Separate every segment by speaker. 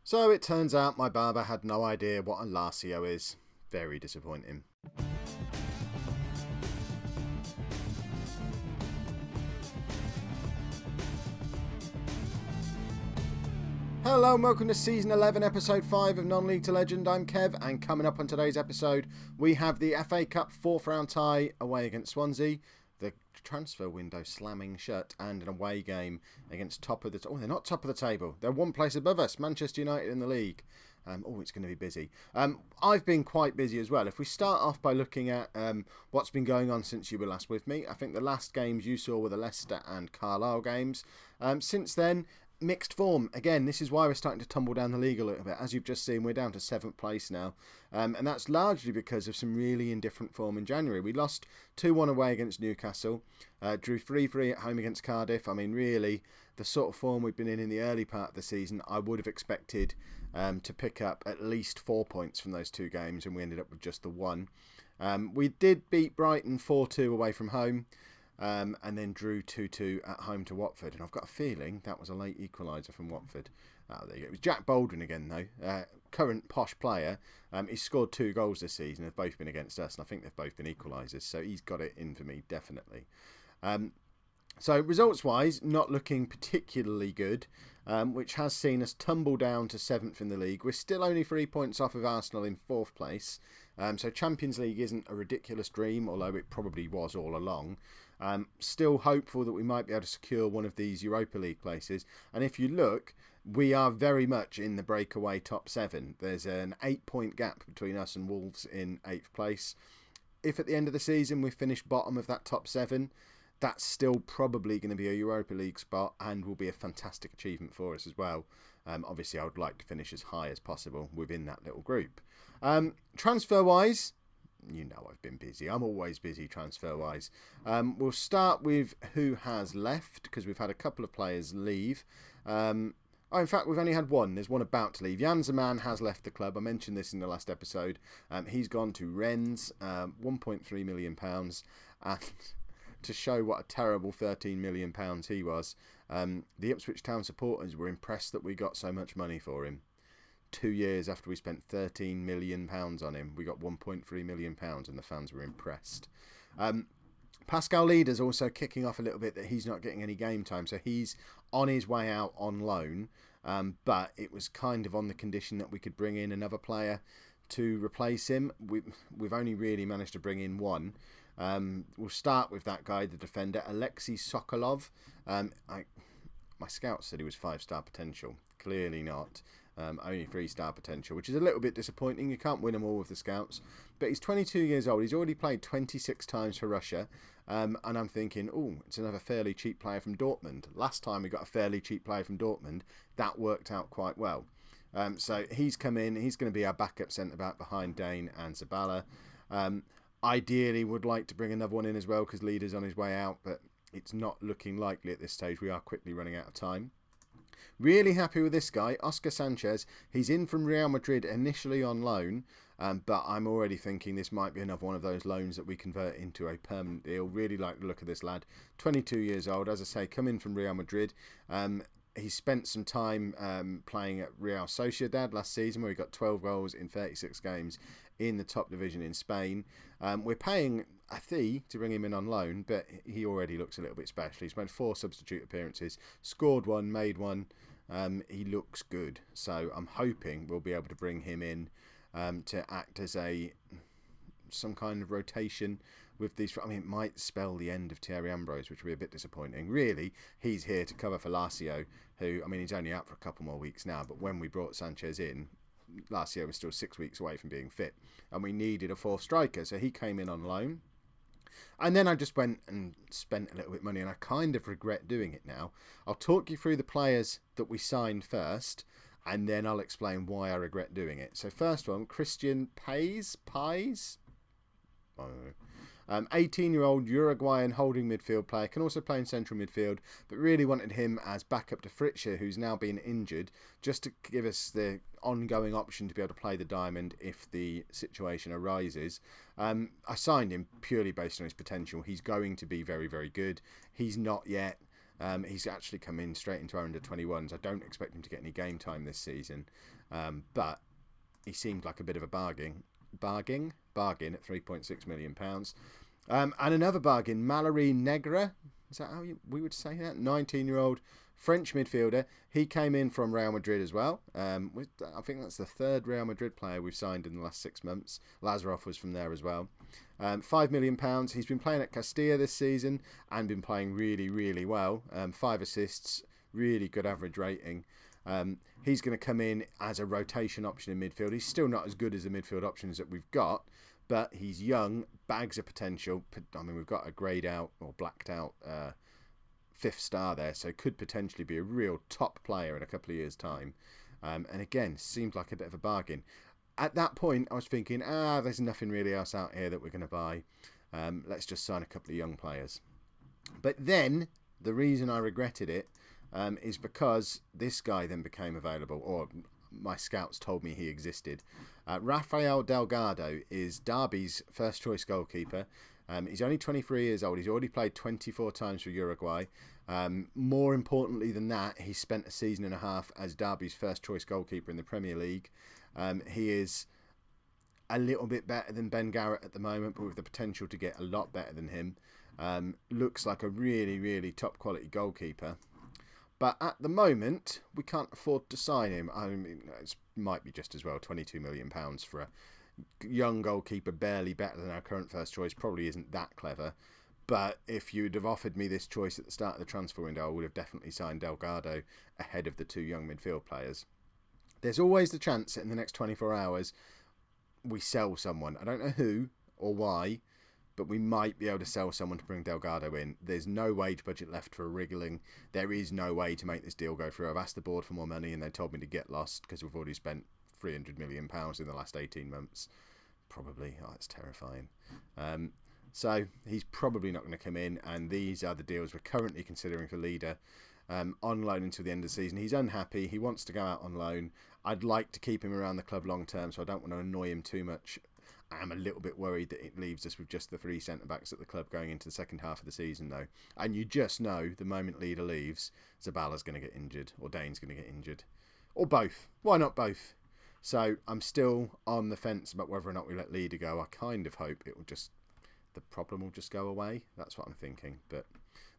Speaker 1: So it turns out my barber had no idea what a Lacio is. Very disappointing. Hello and welcome to Season 11, Episode 5 of Non-League to Legend. I'm Kev, and coming up on today's episode, we have the FA Cup 4th round tie away against Swansea, the transfer window slamming shut, and an away game against top of the... Oh, they're not top of the table. They're one place above us, Manchester United in the league. It's going to be busy. I've been quite busy as well. If we start off by looking at what's been going on since you were last with me, I think the last games you saw were the Leicester and Carlisle games. Since then, mixed form. Again, this is why we're starting to tumble down the league a little bit. As you've just seen, we're down to 7th place now. And that's largely because of some really indifferent form in January. We lost 2-1 away against Newcastle, drew 3-3 at home against Cardiff. I mean, really, the sort of form we've been in the early part of the season, I would have expected to pick up at least 4 points from those two games, and we ended up with just the one. We did beat Brighton 4-2 away from home. And then drew 2-2 at home to Watford. And I've got a feeling that was a late equaliser from Watford. There you go. It was Jack Baldwin again, though. Current posh player. He's scored 2 goals this season. They've both been against us, and I think they've both been equalisers. So he's got it in for me, definitely. So results-wise, not looking particularly good, which has seen us tumble down to 7th in the league. We're still only 3 points off of Arsenal in 4th place. So Champions League isn't a ridiculous dream, although it probably was all along. Still hopeful that we might be able to secure one of these Europa League places. And if you look, we are very much in the breakaway top 7. There's an 8-point gap between us and Wolves in 8th place. If at the end of the season we finish bottom of that top 7, that's still probably going to be a Europa League spot and will be a fantastic achievement for us as well. Obviously, I would like to finish as high as possible within that little group. Transfer-wise, you know I've been busy. I'm always busy transfer-wise. We'll start with who has left, because we've had a couple of players leave. In fact, we've only had one. There's one about to leave. Jan Zeman has left the club. I mentioned this in the last episode. He's gone to Rennes, £1.3 million. And to show what a terrible £13 million he was, the Ipswich Town supporters were impressed that we got so much money for him. 2 years after we spent £13 million on him, we got £1.3 million, and the fans were impressed. Pascal Leader's also kicking off a little bit that he's not getting any game time, so he's on his way out on loan, but it was kind of on the condition that we could bring in another player to replace him. We've only really managed to bring in one. We'll start with that guy, the defender, Alexei Sokolov. My scout said he was 5-star potential. Clearly not. Only 3-star potential, which is a little bit disappointing. You can't win them all with the scouts. But he's 22 years old. He's already played 26 times for Russia. And I'm thinking, it's another fairly cheap player from Dortmund. Last time we got a fairly cheap player from Dortmund, that worked out quite well. So he's come in. He's going to be our backup centre-back behind Dane and Zabala. Ideally, would like to bring another one in as well, because Leader's on his way out. But it's not looking likely at this stage. We are quickly running out of time. Really happy with this guy, Oscar Sanchez. He's in from Real Madrid initially on loan, but I'm already thinking this might be another one of those loans that we convert into a permanent deal. Really like the look of this lad. 22 years old, as I say, come in from Real Madrid. He spent some time playing at Real Sociedad last season, where he got 12 goals in 36 games in the top division in Spain. We're paying a fee to bring him in on loan, but he already looks a little bit special. He's made 4 substitute appearances, scored 1, made 1. He looks good, so I'm hoping we'll be able to bring him in to act as some kind of rotation with these. I mean, it might spell the end of Thierry Ambrose, which would be a bit disappointing. Really, he's here to cover for Lacio, who, I mean, he's only out for a couple more weeks now, but when we brought Sanchez in, Lacio was still 6 weeks away from being fit, and we needed a 4th striker, so he came in on loan. And then I just went and spent a little bit of money, and I kind of regret doing it now. I'll talk you through the players that we signed first, and then I'll explain why I regret doing it. So first one, Christian Pies? I don't know. 18-year-old Uruguayan holding midfield player, can also play in central midfield, but really wanted him as backup to Fritzsche, who's now been injured, just to give us the ongoing option to be able to play the diamond if the situation arises. I signed him purely based on his potential. He's going to be very, very good. He's not yet He's actually come in straight into our under-21s. I don't expect him to get any game time this season, but he seemed like a bit of a bargain at £3.6 million. And another bargain, Mallory Negra. Is that how we would say that? 19-year-old French midfielder. He came in from Real Madrid as well. I think that's the third Real Madrid player we've signed in the last 6 months. Lazarov was from there as well. £5 million. He's been playing at Castilla this season and been playing really, really well. 5 assists, really good average rating. He's going to come in as a rotation option in midfield. He's still not as good as the midfield options that we've got, but he's young, bags of potential. I mean, we've got a greyed out or blacked out 5th star there, so could potentially be a real top player in a couple of years' time. And again, seemed like a bit of a bargain. At that point, I was thinking, there's nothing really else out here that we're going to buy. Let's just sign a couple of young players. But then, the reason I regretted it is because this guy then became available, or my scouts told me he existed. Rafael Delgado is Derby's first choice goalkeeper. He's only 23 years old. He's already played 24 times for Uruguay. More importantly than that, he spent a season and a half as Derby's first choice goalkeeper in the Premier League. He is a little bit better than Ben Garrett at the moment, but with the potential to get a lot better than him. Looks like a really, really top quality goalkeeper. But at the moment, we can't afford to sign him. I mean, it might be just as well. £22 million for a young goalkeeper, barely better than our current first choice, probably isn't that clever. But if you'd have offered me this choice at the start of the transfer window, I would have definitely signed Delgado ahead of the 2 young midfield players. There's always the chance that in the next 24 hours, we sell someone. I don't know who or why, but we might be able to sell someone to bring Delgado in. There's no wage budget left for a wriggling. There is no way to make this deal go through. I've asked the board for more money and they told me to get lost because we've already spent £300 million in the last 18 months. Probably. Oh, it's terrifying. So he's probably not going to come in, and these are the deals we're currently considering for Leader. On loan until the end of the season. He's unhappy. He wants to go out on loan. I'd like to keep him around the club long term, so I don't want to annoy him too much. I'm a little bit worried that it leaves us with just the 3 centre-backs at the club going into the second half of the season, though. And you just know the moment Leader leaves, Zabala's going to get injured, or Dane's going to get injured. Or both. Why not both? So I'm still on the fence about whether or not we let Leader go. I kind of hope the problem will just go away. That's what I'm thinking. But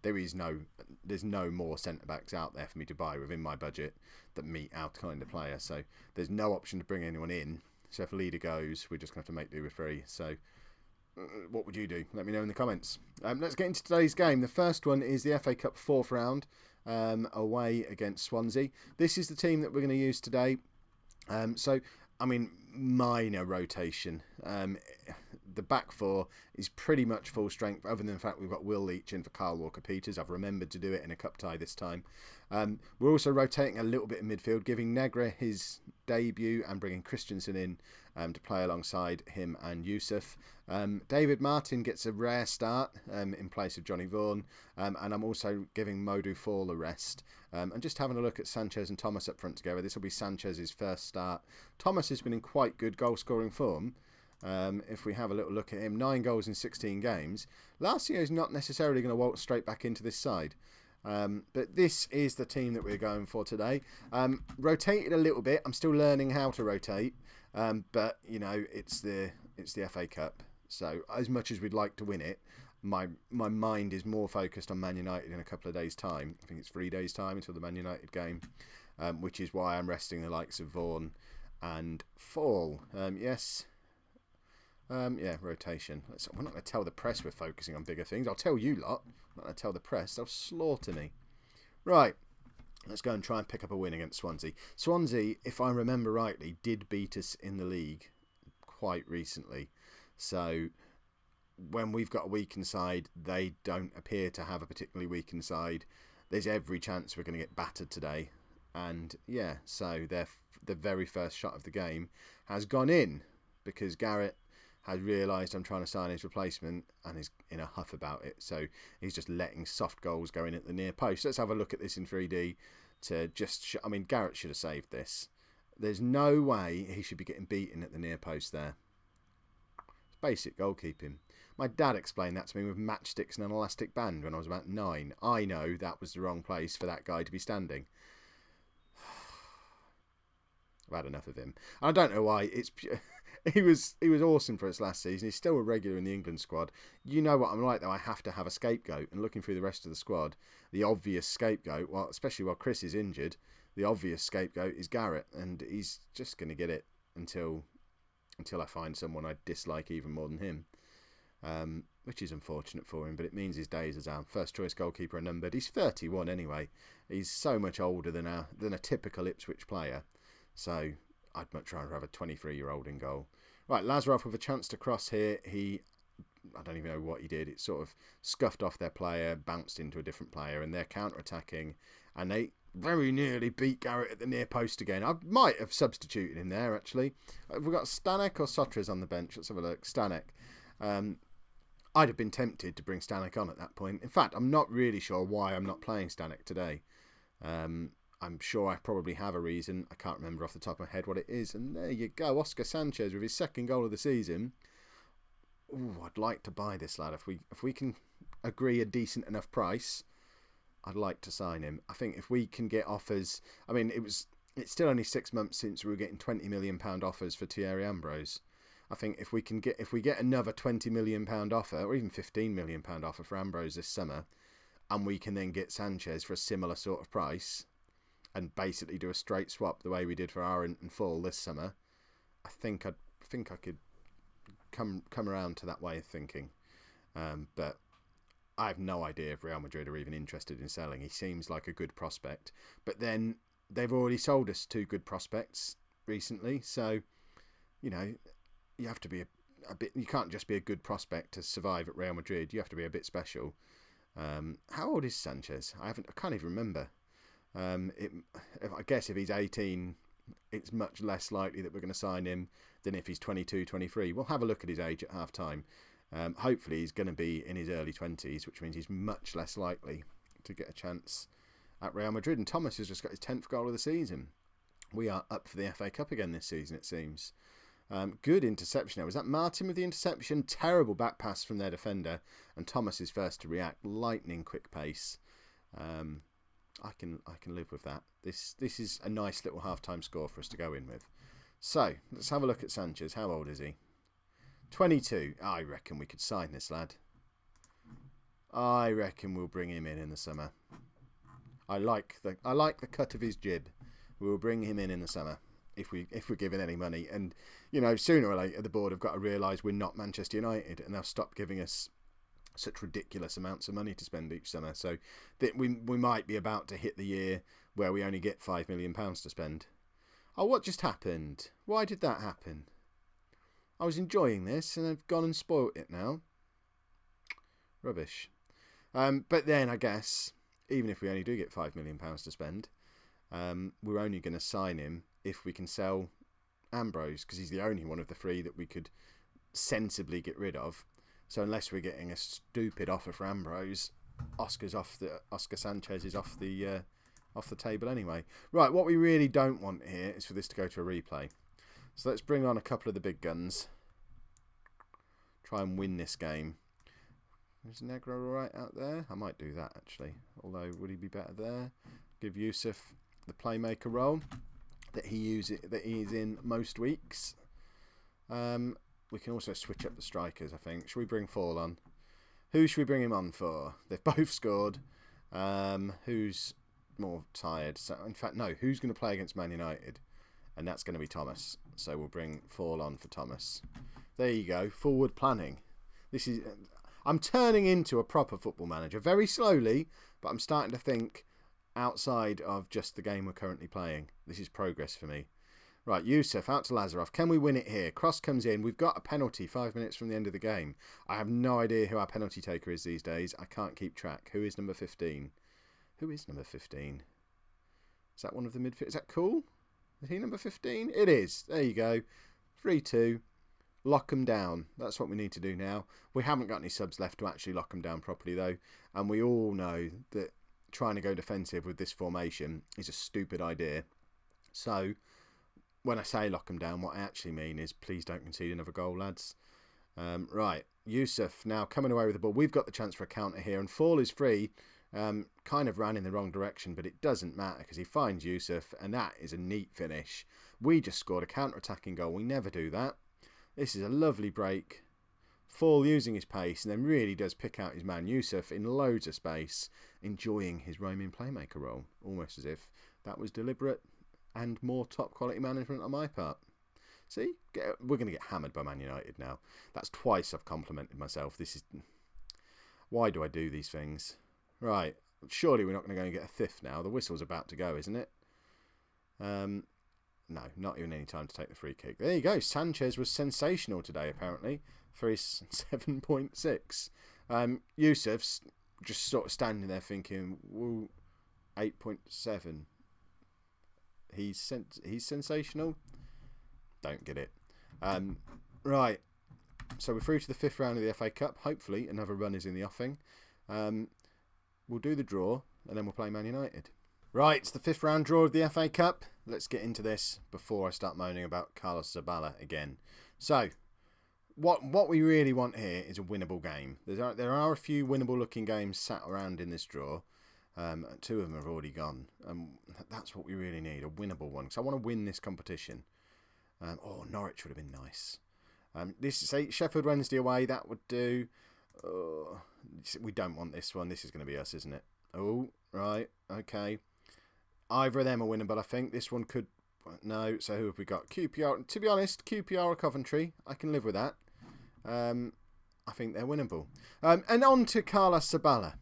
Speaker 1: there's no more centre-backs out there for me to buy within my budget that meet our kind of player. So there's no option to bring anyone in. So if Leader goes, we're just going to have to make do with 3. So what would you do? Let me know in the comments. Let's get into today's game. The first one is the FA Cup 4th round away against Swansea. This is the team that we're going to use today. Minor rotation. The back 4 is pretty much full strength, other than the fact we've got Will Leach in for Kyle Walker-Peters. I've remembered to do it in a cup tie this time. We're also rotating a little bit in midfield, giving Negra his debut and bringing Christensen in to play alongside him and Yusuf. David Martin gets a rare start in place of Johnny Vaughan, and I'm also giving Modou Fall a rest. And just having a look at Sanchez and Thomas up front together. This will be Sanchez's first start. Thomas has been in quite good goal-scoring form. If we have a little look at him, 9 goals in 16 games. Last year is not necessarily going to waltz straight back into this side. But this is the team that we're going for today. Rotated a little bit. I'm still learning how to rotate. But, you know, it's the FA Cup. So as much as we'd like to win it, my mind is more focused on Man United in a couple of days' time. I think it's 3 days' time until the Man United game, which is why I'm resting the likes of Vaughan and Fall. Rotation. We're not going to tell the press we're focusing on bigger things. I'll tell you lot. I'm not going to tell the press. They'll slaughter me. Right. Let's go and try and pick up a win against Swansea. Swansea, if I remember rightly, did beat us in the league quite recently. So when we've got a weakened side, they don't appear to have a particularly weakened side. There's every chance we're going to get battered today. And yeah, so the very first shot of the game has gone in because Garrett has realised I'm trying to sign his replacement and is in a huff about it. So he's just letting soft goals go in at the near post. Let's have a look at this in 3D to just... Garrett should have saved this. There's no way he should be getting beaten at the near post there. It's basic goalkeeping. My dad explained that to me with matchsticks and an elastic band when I was about 9. I know that was the wrong place for that guy to be standing. I've had enough of him. I don't know why. He was awesome for us last season. He's still a regular in the England squad. You know what I'm like, though. I have to have a scapegoat. And looking through the rest of the squad, the obvious scapegoat, well, especially while Chris is injured, the obvious scapegoat is Garrett, and he's just going to get it until I find someone I dislike even more than him. Which is unfortunate for him, but it means his days are down. First choice goalkeeper are numbered. He's 31 anyway. He's so much older than a typical Ipswich player. So I'd much rather have a 23-year-old in goal. Right, Lazarov with a chance to cross here. I don't even know what he did. It sort of scuffed off their player, bounced into a different player, and they're counter-attacking. And they very nearly beat Garrett at the near post again. I might have substituted him there, actually. Have we got Stanek or Sotres on the bench? Let's have a look. Stanek. I'd have been tempted to bring Stanek on at that point. In fact, I'm not really sure why I'm not playing Stanek today. I'm sure I probably have a reason. I can't remember off the top of my head what it is. And there you go. Oscar Sanchez with his second goal of the season. Ooh, I'd like to buy this lad. If we can agree a decent enough price, I'd like to sign him. I think if we can get offers... I mean, it's still only 6 months since we were getting £20 million offers for Thierry Ambrose. I think if we get another £20 million offer, or even £15 million offer for Ambrose this summer, and we can then get Sanchez for a similar sort of price, and basically do a straight swap the way we did for Arendt and Fall this summer, I think I could come around to that way of thinking. But I have no idea if Real Madrid are even interested in selling. He seems like a good prospect, but then they've already sold us 2 good prospects recently, so you know you have to be a bit. You can't just be a good prospect to survive at Real Madrid. You have to be a bit special. How old is Sanchez? I can't even remember. I guess if he's 18, it's much less likely that we're going to sign him than if he's 22, 23. We'll have a look at his age at half time. Hopefully he's going to be in his early 20s, which means he's much less likely to get a chance at Real Madrid. And Thomas has just got his 10th goal of the season. We are up for the FA Cup again this season, it seems. Good interception there. Was that Martin with the interception? Terrible back pass from their defender. And Thomas is first to react. Lightning quick pace. I can live with that. This is a nice little half-time score for us to go in with. So, let's have a look at Sanchez. How old is he? 22. I reckon we could sign this lad. I reckon we'll bring him in the summer. I like the cut of his jib. We'll bring him in the summer if we're given any money. And you know, sooner or later the board have got to realise we're not Manchester United, and they'll stop giving us such ridiculous amounts of money to spend each summer. So that we might be about to hit the year where we only get £5 million to spend. Oh, what just happened? Why did that happen? I was enjoying this and I've gone and spoilt it now. Rubbish. But then I guess even if we only do get £5 million to spend, we're only going to sign him if we can sell Ambrose, because he's the only one of the 3 that we could sensibly get rid of. So unless we're getting a stupid offer for Ambrose, Oscar Sanchez is off the table anyway. Right, what we really don't want here is for this to go to a replay. So let's bring on a couple of the big guns. Try and win this game. Is Negro alright out there? I might do that actually. Although, would he be better there? Give Yusuf the playmaker role that he's in most weeks. We can also switch up the strikers, I think. Should we bring Fall on? Who should we bring him on for? They've both scored. Who's more tired? So, in fact, no. Who's going to play against Man United? And that's going to be Thomas. So we'll bring Fall on for Thomas. There you go. Forward planning. I'm turning into a proper football manager. Very slowly, but I'm starting to think outside of just the game we're currently playing. This is progress for me. Right, Yusuf, out to Lazarov. Can we win it here? Cross comes in. We've got a penalty 5 minutes from the end of the game. I have no idea who our penalty taker is these days. I can't keep track. Who is number 15? Who is number 15? Is that one of the midfield? Is that Cool? Is he number 15? It is. There you go. 3-2. Lock them down. That's what we need to do now. We haven't got any subs left to actually lock them down properly, though. And we all know that trying to go defensive with this formation is a stupid idea. So when I say lock them down, what I actually mean is please don't concede another goal, lads. Right, Yusuf now coming away with the ball. We've got the chance for a counter here, and Fall is free. Kind of ran in the wrong direction, but it doesn't matter because he finds Yusuf, and that is a neat finish. We just scored a counter-attacking goal. We never do that. This is a lovely break. Fall using his pace, and then really does pick out his man Yusuf in loads of space, enjoying his roaming playmaker role, almost as if that was deliberate and more top-quality management on my part. See, we're going to get hammered by Man United now. That's twice I've complimented myself. This is... Why do I do these things? Right, surely we're not going to go and get a fifth now. The whistle's about to go, isn't it? No, not even any time to take the free kick. There you go. Sanchez was sensational today, apparently, for his 7.6. Yusuf's just sort of standing there thinking, woo, 8.7. He's sensational. Don't get it. Right, so we're through to the fifth round of the FA Cup. Hopefully another run is in the offing. We'll do the draw and then we'll play Man United. Right, it's the fifth round draw of the FA Cup. Let's get into this before I start moaning about Carlos Zabala again. So, what we really want here is a winnable game. There are a few winnable looking games sat around in this draw. Two of them have already gone. That's what we really need, a winnable one. Because I want to win this competition. Norwich would have been nice. Say Sheffield Wednesday away, that would do. We don't want this one. This is going to be us, isn't it? Oh, right, okay. Either of them are winnable, I think. This one could... No, so who have we got? QPR. To be honest, QPR or Coventry. I can live with that. I think they're winnable. And on to Carlos Zabala.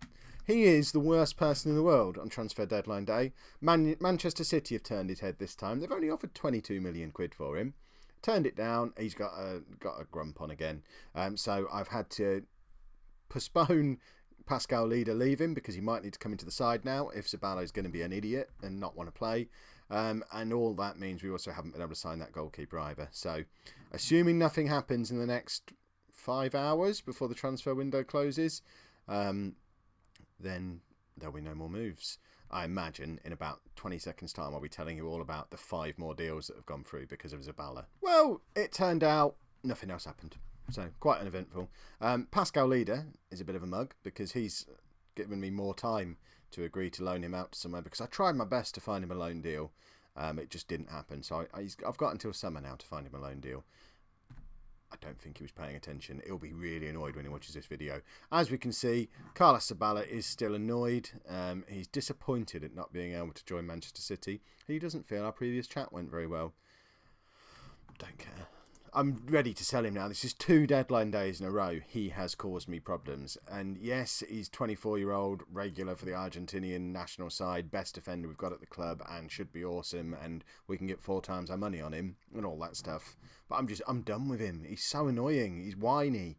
Speaker 1: He is the worst person in the world on transfer deadline day. Manchester City have turned his head this time. They've only offered 22 million quid for him. Turned it down. He's got a grump on again. So I've had to postpone Pascal Leader leaving because he might need to come into the side now if Zabala is going to be an idiot and not want to play. And all that means we also haven't been able to sign that goalkeeper either. So assuming nothing happens in the next 5 hours before the transfer window closes, then there'll be no more moves. I imagine in about 20 seconds time I'll be telling you all about the 5 more deals that have gone through because of Zabala. Well, it turned out nothing else happened. So quite uneventful. Pascal Leader is a bit of a mug because he's given me more time to agree to loan him out to somewhere because I tried my best to find him a loan deal. It just didn't happen. So I've got until summer now to find him a loan deal. I don't think he was paying attention. He'll be really annoyed when he watches this video. As we can see, Carlos Zabala is still annoyed. He's disappointed at not being able to join Manchester City. He doesn't feel our previous chat went very well. Don't care. I'm ready to sell him now. This is 2 deadline days in a row. He has caused me problems. And yes, he's 24-year-old, regular for the Argentinian national side, best defender we've got at the club, and should be awesome, and we can get 4 times our money on him, and all that stuff. But I'm done with him. He's so annoying. He's whiny.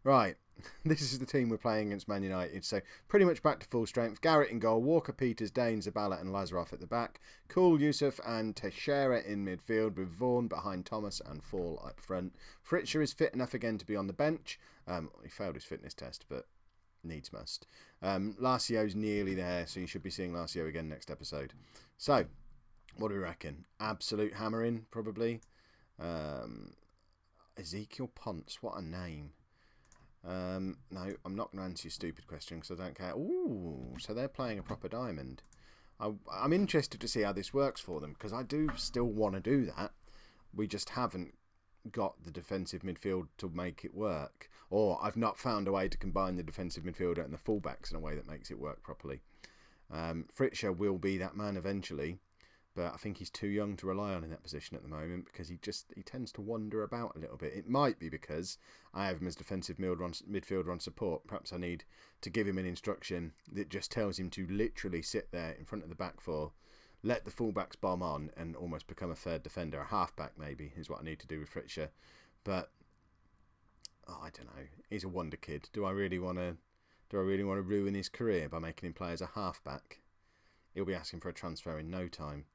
Speaker 1: Right, this is the team we're playing against Man United. So pretty much back to full strength. Garrett in goal, Walker, Peters, Dane, Zabala and Lazarov at the back. Cool, Yusuf and Teixeira in midfield with Vaughan behind Thomas and Fall up front. Fritcher is fit enough again to be on the bench. He failed his fitness test, but needs must. Larcio's nearly there, so you should be seeing Larcio again next episode. So, what do we reckon? Absolute hammering, probably. Ezekiel Ponce, what a name. No, I'm not going to answer your stupid question because I don't care. Ooh, so they're playing a proper diamond. I'm interested to see how this works for them because I do still want to do that. We just haven't got the defensive midfield to make it work. Or I've not found a way to combine the defensive midfielder and the fullbacks in a way that makes it work properly. Fritcher will be that man eventually. But I think he's too young to rely on in that position at the moment because he tends to wander about a little bit. It might be because I have him as defensive midfielder on support. Perhaps I need to give him an instruction that just tells him to literally sit there in front of the back four, let the fullbacks bomb on and almost become a third defender. A halfback maybe is what I need to do with Fritcher. But I don't know. He's a wonder kid. Do I really want to ruin his career by making him play as a halfback? He'll be asking for a transfer in no time.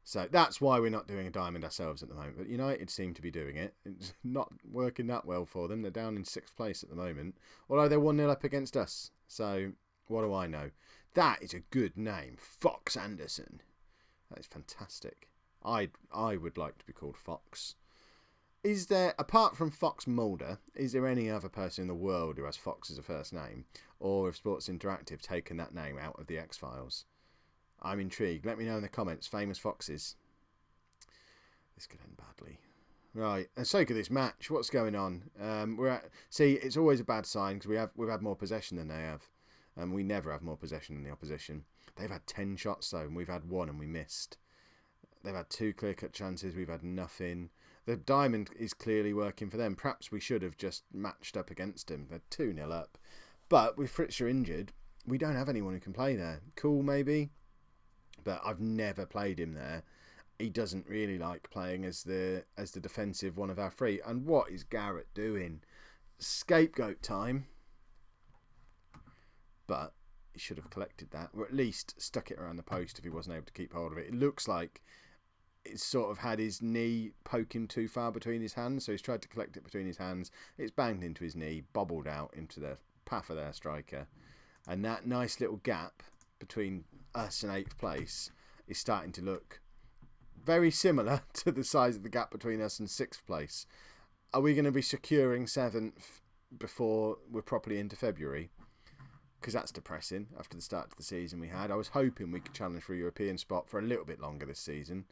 Speaker 1: So that's why we're not doing a diamond ourselves at the moment. But United seem to be doing it. It's not working that well for them. They're down in 6th place at the moment. Although they're 1-0 up against us. So what do I know? That is a good name. Fox Anderson. That is fantastic. I would like to be called Fox. Is there, apart from Fox Mulder, is there any other person in the world who has Fox as a first name? Or have Sports Interactive taken that name out of the X-Files? I'm intrigued. Let me know in the comments. Famous Foxes. This could end badly. Right, and so could this match. What's going on? See, it's always a bad sign because we've had more possession than they have. We never have more possession than the opposition. They've had 10 shots though, and we've had 1 and we missed. They've had 2 clear-cut chances. We've had nothing. The diamond is clearly working for them. Perhaps we should have just matched up against them. They're 2-0 up. But with Fritzsche injured, we don't have anyone who can play there. Cool, maybe. But I've never played him there. He doesn't really like playing as the defensive one of our 3. And what is Garrett doing? Scapegoat time. But he should have collected that, or at least stuck it around the post if he wasn't able to keep hold of it. It looks like it's sort of had his knee poking too far between his hands, so he's tried to collect it between his hands. It's banged into his knee, bobbled out into the path of their striker. And that nice little gap between us and 8th place is starting to look very similar to the size of the gap between us and 6th place. Are we going to be securing 7th before we're properly into February? Because that's depressing after the start of the season we had. I was hoping we could challenge for a European spot for a little bit longer this season.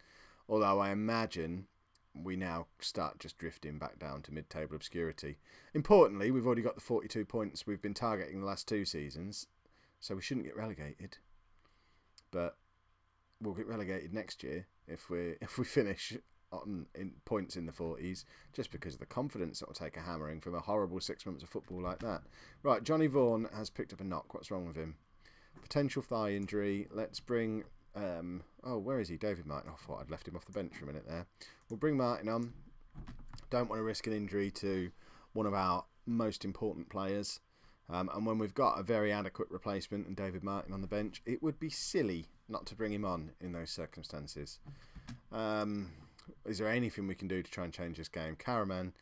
Speaker 1: Although I imagine we now start just drifting back down to mid-table obscurity. Importantly, we've already got the 42 points we've been targeting the last 2 seasons. So we shouldn't get relegated. But we'll get relegated next year if we finish in points in the 40s, just because of the confidence that will take a hammering from a horrible 6 months of football like that. Right, Johnny Vaughan has picked up a knock. What's wrong with him? Potential thigh injury. Let's bring... where is he? David Martin. I thought I'd left him off the bench for a minute there. We'll bring Martin on. Don't want to risk an injury to one of our most important players. And when we've got a very adequate replacement and David Martin on the bench, it would be silly not to bring him on in those circumstances. Is there anything we can do to try and change this game? Karaman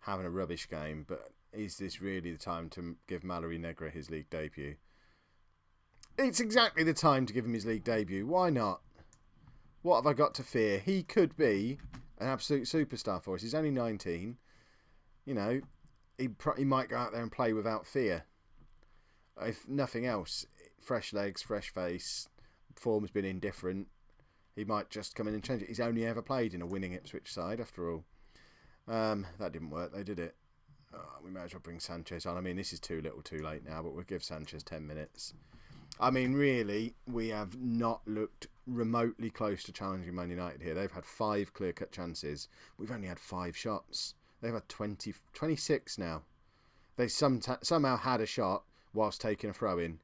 Speaker 1: having a rubbish game, but is this really the time to give Mallory Negra his league debut? It's exactly the time to give him his league debut. Why not? What have I got to fear? He could be an absolute superstar for us. He's only 19. You know, he might go out there and play without fear. If nothing else, fresh legs, fresh face, form's been indifferent. He might just come in and change it. He's only ever played in a winning Ipswich side, after all. That didn't work. They did it. We may as well bring Sanchez on. I mean, this is too little too late now, but we'll give Sanchez 10 minutes. I mean, really, we have not looked remotely close to challenging Man United here. They've had 5 clear-cut chances. We've only had 5 shots. They've had 26 now. They somehow had a shot whilst taking a throw-in.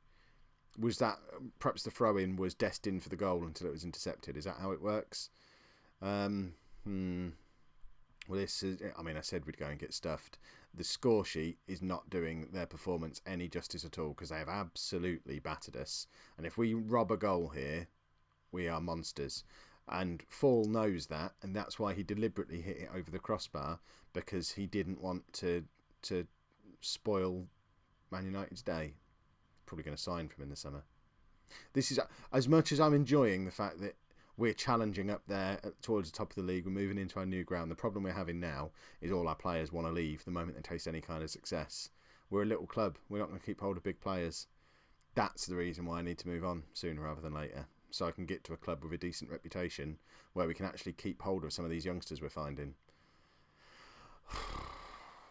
Speaker 1: Was that perhaps the throw-in was destined for the goal until it was intercepted? Is that how it works? Well, this is... I mean, I said we'd go and get stuffed. The score sheet is not doing their performance any justice at all because they have absolutely battered us. And if we rob a goal here, we are monsters. And Fall knows that, and that's why he deliberately hit it over the crossbar, because he didn't want to spoil Man United's day. Probably going to sign from in the summer. This is, as much as I'm enjoying the fact that we're challenging up there towards the top of the league, we're moving into our new ground. The problem we're having now is all our players want to leave the moment they taste any kind of success. We're a little club. We're not going to keep hold of big players. That's the reason why I need to move on sooner rather than later, so I can get to a club with a decent reputation where we can actually keep hold of some of these youngsters we're finding.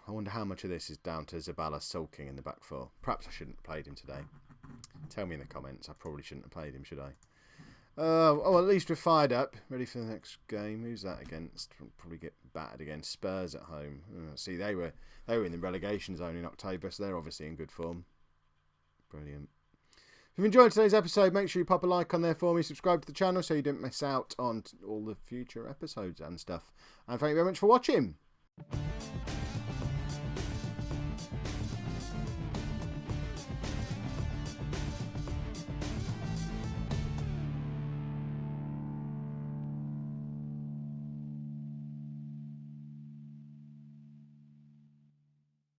Speaker 1: I wonder how much of this is down to Zabala sulking in the back four. Perhaps I shouldn't have played him today. Tell me in the comments. I probably shouldn't have played him, should I? At least we're fired up. Ready for the next game. Who's that against? We'll probably get battered against Spurs at home. See, they were in the relegation zone in October, so they're obviously in good form. Brilliant. If you've enjoyed today's episode, make sure you pop a like on there for me. Subscribe to the channel so you don't miss out on all the future episodes and stuff. And thank you very much for watching.